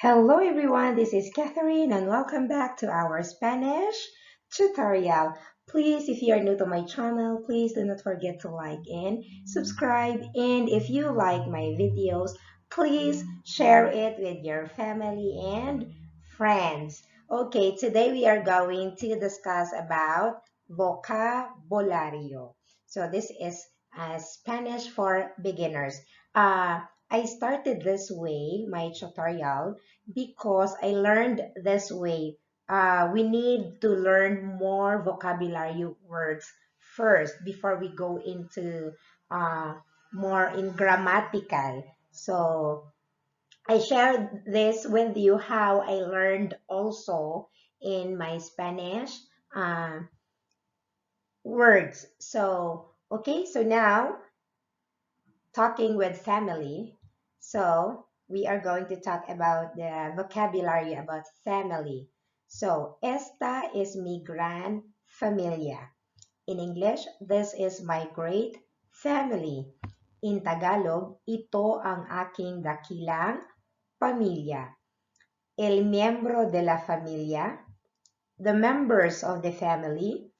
Hello everyone, this is Catherine and welcome back to our Spanish tutorial. Please, if you are new to my channel, please do not forget to like and subscribe. And if you like my videos, please share it with your family and friends. Okay, today we are going to discuss about vocabulario. So this is Spanish for beginners. I started this way, my tutorial, because I learned this way. We need to learn more vocabulary words first before we go into uh, more in grammatical. So I shared this with you how I learned also in my Spanish uh, words. So, okay, so now talking with family. So we are going to talk about the vocabulary about family. So, esta es mi gran familia. In English, this is my great family. In Tagalog, ito ang aking dakilang pamilya. El miembro de la familia, the members of the family,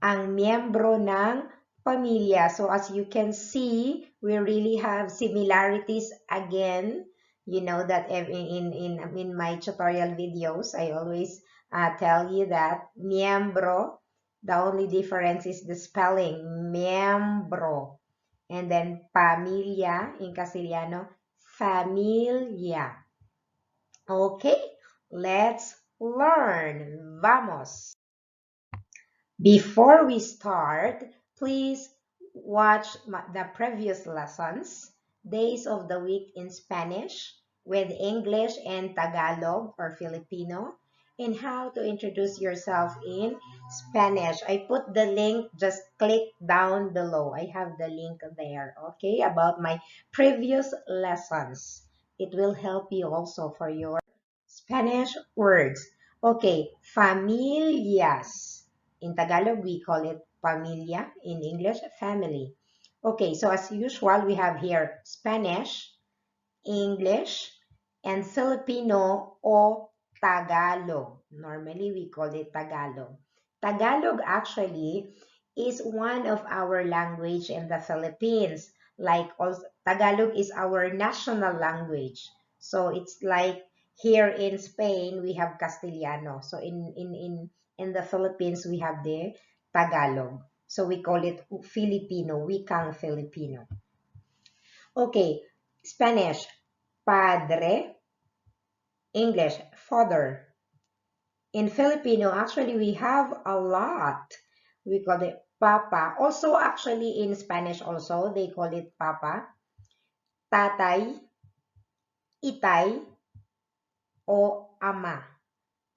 ang miyembro ng pamilya. So as you can see, we really have similarities again. You know that in my tutorial videos, I always tell you that miembro, the only difference is the spelling, miembro. And then pamilya, in Castellano, familia. Okay, let's learn. Vamos. Before we start, please watch the previous lessons, days of the week in Spanish, with English and Tagalog or Filipino, and how to introduce yourself in Spanish. I put the link, just click down below. I have the link there, okay, about my previous lessons. It will help you also for your Spanish words. Okay, familias. In Tagalog, we call it familia. In English, family. Okay, so as usual, we have here Spanish, English, and Filipino o Tagalog. Normally, we call it Tagalog. Tagalog actually is one of our language in the Philippines. Like also, Tagalog is our national language. So it's like here in Spain, we have Castellano. So in the Philippines, we have the Tagalog. So we call it Filipino, wikang Filipino. Okay, Spanish, padre. English, father. In Filipino, actually, we have a lot. We call it papa. Also, actually, in Spanish also, they call it papa, tatay, itay, o ama.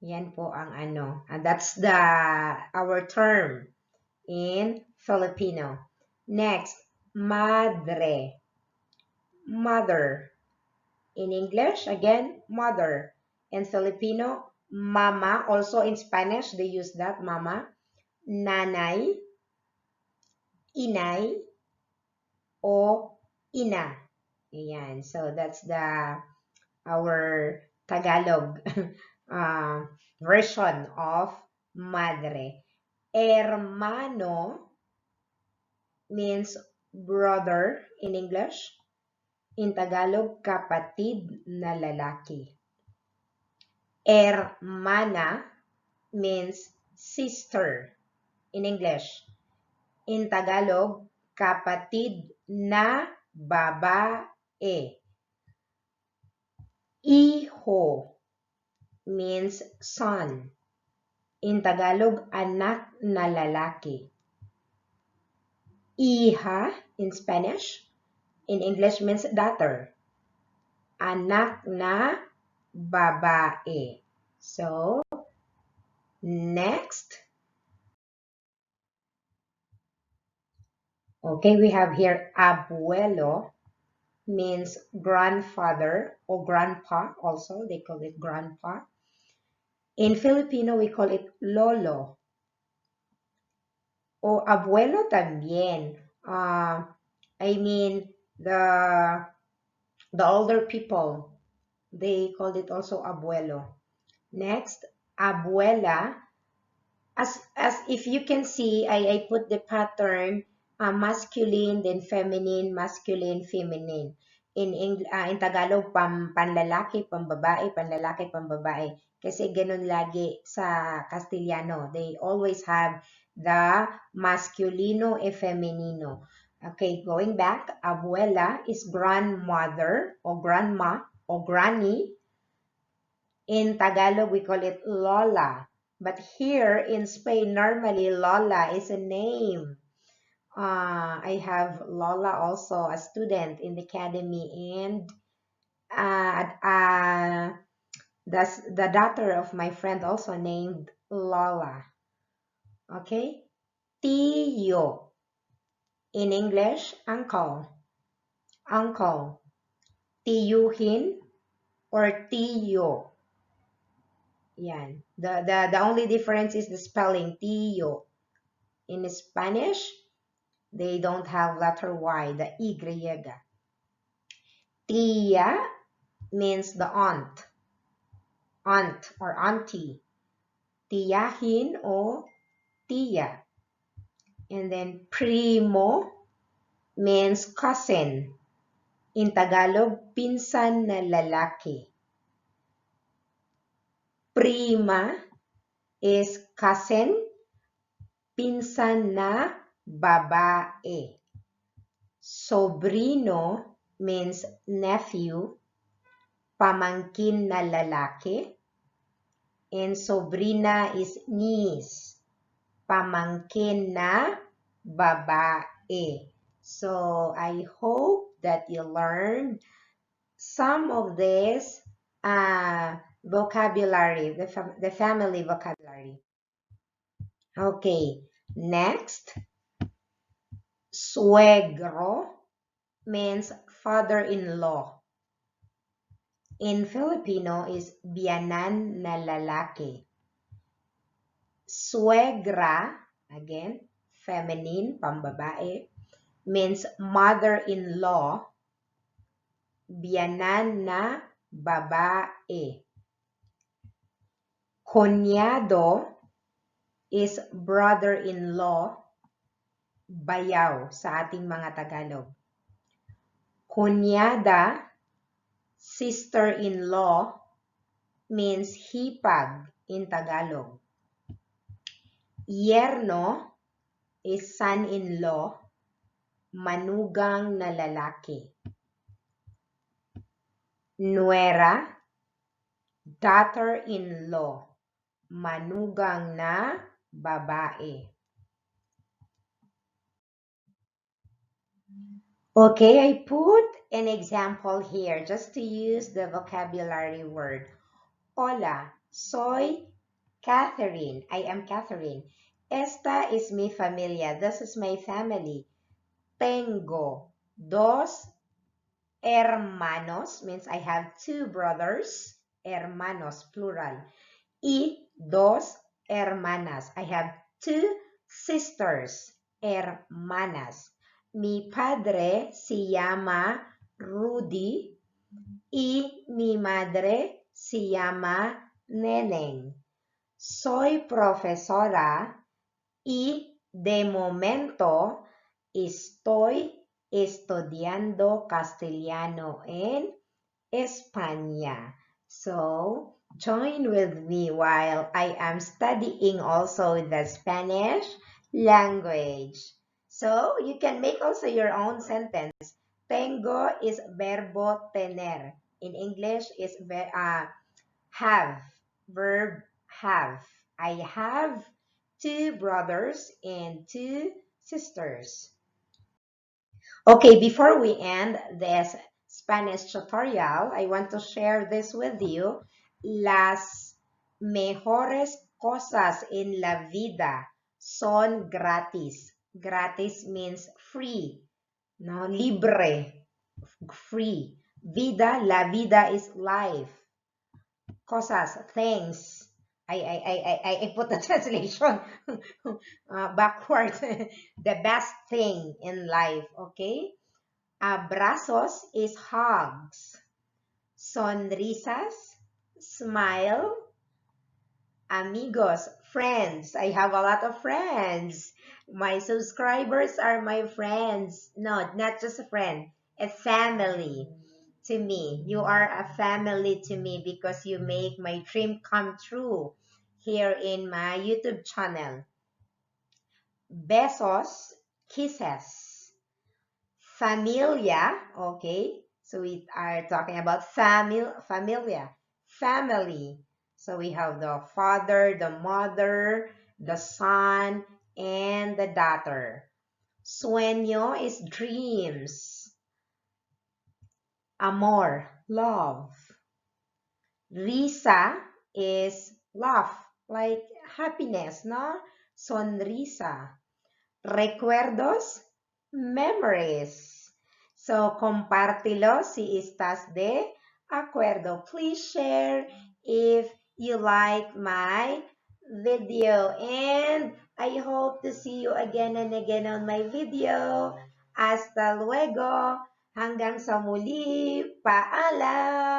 Yan po ang ano. And that's our term in Filipino. Next, madre, mother. In English, again, mother. In Filipino, mama. Also in Spanish, they use that, mama. Nanay, inay, o ina. Ayan. So that's our Tagalog version of madre. Hermano means brother in English. In Tagalog, kapatid na lalaki. Hermana means sister in English. In Tagalog, kapatid na babae. Hijo means son. In Tagalog, anak na lalaki. Hija in Spanish. In English means daughter. Anak na babae. So, next. Okay, we have here abuelo means grandfather or grandpa also. They call it grandpa. In Filipino, we call it lolo. O abuelo también. I mean, the older people. They called it also abuelo. Next, abuela. As if you can see, I put the pattern masculine, then feminine, masculine, feminine. In Tagalog, panlalaki, pambabae, panlalaki, pambabae. Kasi ganun lagi sa Castellano. They always have the masculino e femenino. Okay, going back, abuela is grandmother or grandma or granny. In Tagalog, we call it Lola. But here in Spain, normally Lola is a name. I have Lola also, a student in the academy, and that's the daughter of my friend also named Lola. Okay? Tío. In English, uncle. Uncle. Tiyuhin or tío. Yan. The only difference is the spelling, tío. In Spanish, they don't have letter Y, the Y. Tía means the aunt or auntie. Tiyahin or tía. And then primo means cousin. In Tagalog, pinsan na lalaki. Prima is cousin, pinsan na babae. Sobrino means nephew, pamangkin na lalaki. And sobrina is niece, pamangkin na babae. So I hope that you learned some of this vocabulary, the family vocabulary. Okay, next, suegro means father-in-law. In Filipino is biyanan na lalaki. Suegra, again, feminine, pambabae, means mother-in-law, biyanan na babae. Cuñado is brother-in-law, bayaw sa ating mga Tagalog. Cuñada, sister-in-law, means hipag in Tagalog. Yerno is son-in-law, manugang na lalaki. Nuera, daughter-in-law, manugang na babae. Okay, I put an example here just to use the vocabulary word. Hola, soy Catherine. I am Catherine. Esta es mi familia. This is my family. Tengo dos hermanos, means I have two brothers. Hermanos, plural. Y dos hermanas. I have two sisters. Hermanas. Mi padre se llama Rudy y mi madre se llama Neneng. Soy profesora y de momento estoy estudiando castellano en España. So, join with me while I am studying also the Spanish language. So, you can make also your own sentence. Tengo is verbo tener. In English is have, verb have. I have two brothers and two sisters. Okay, before we end this Spanish tutorial, I want to share this with you. Las mejores cosas en la vida son gratis. Gratis means free, no, libre, free. Vida, la vida is life. Cosas, things. I put the translation backwards. The best thing in life, okay? Abrazos is hugs. sonrisas, smile, amigos, friends. I have a lot of friends. My subscribers are my friends. No, not just a friend, a family to me. You are a family to me because you make my dream come true here in my YouTube channel. Besos, kisses. Familia, okay? So we are talking about familia, family. So we have the father, the mother, the son, and the daughter. Sueño is dreams. Amor, love. Risa is laugh, like happiness, no? Sonrisa. Recuerdos, memories. So, compártelo si estás de acuerdo. Please share if you like my video. And I hope to see you again and again on my video. Hasta luego. Hanggang sa muli. Paalam.